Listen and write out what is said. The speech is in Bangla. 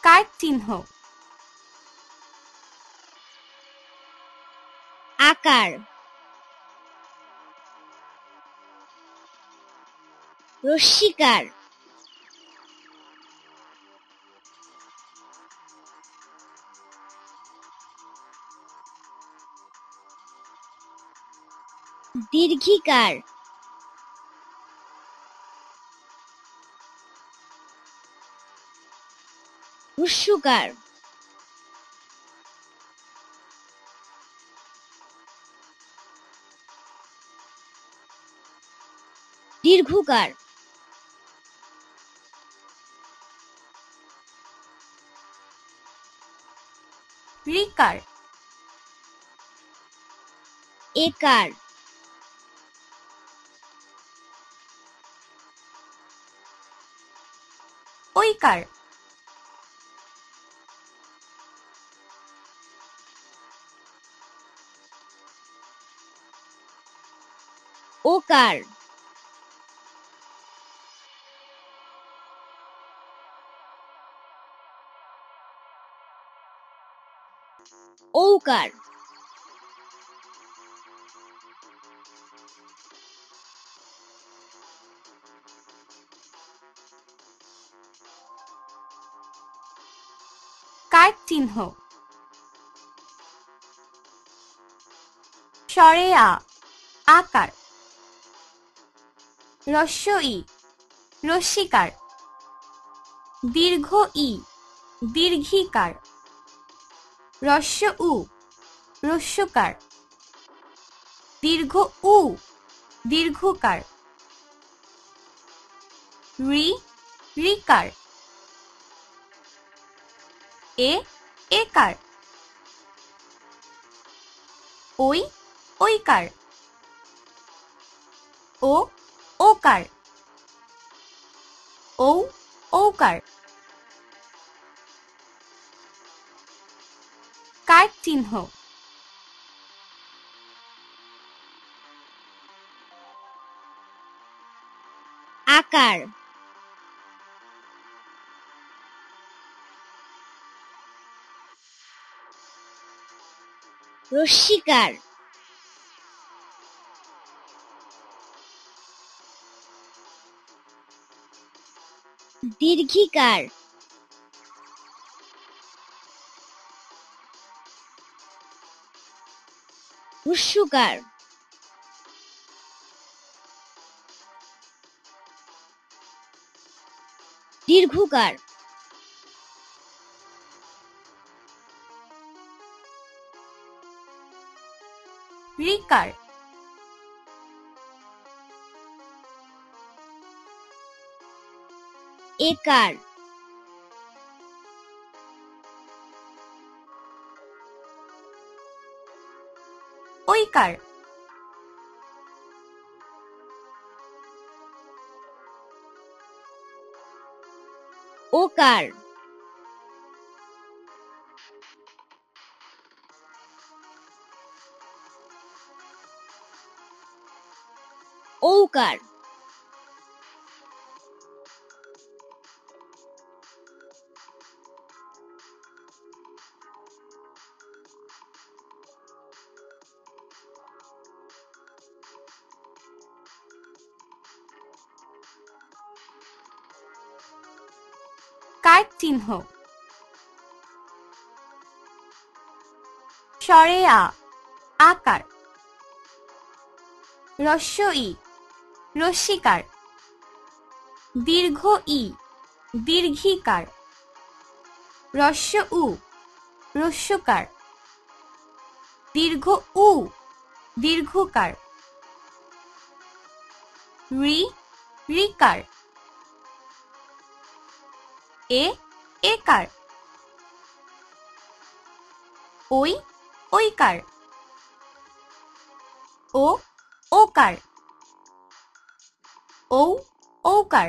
কার চিহ্ন আকার রস্যিকার দীর্ঘিকার হ্রস্বকার দীর্ঘকার রিকার একার ঐকার ওকার ঔকার কার চিহ্ন স্বরে আ আকার হ্রস্ব ই রস্যিকার দীর্ঘ ই দীর্ঘিকার হ্রস্ব উ হ্রস্বকার দীর্ঘ উ দীর্ঘকার রি রিকার এ একার ওই ঐকার ও ওকার ঔ ঔকার কার চিহ্ন আকার রস্যিকার দীর্ঘিকার হ্রস্বকার দীর্ঘকার রিকার একার ঐকার ওকার ঔকার কার চিহ্ন স্বরে আ আকার হ্রস্ব ই রস্যিকার দীর্ঘ ই দীর্ঘিকার হ্রস্ব উ হ্রস্বকার দীর্ঘ উ দীর্ঘকার রি রিকার এ একার ওই ঐকার ও ওকার ঔ ঔকার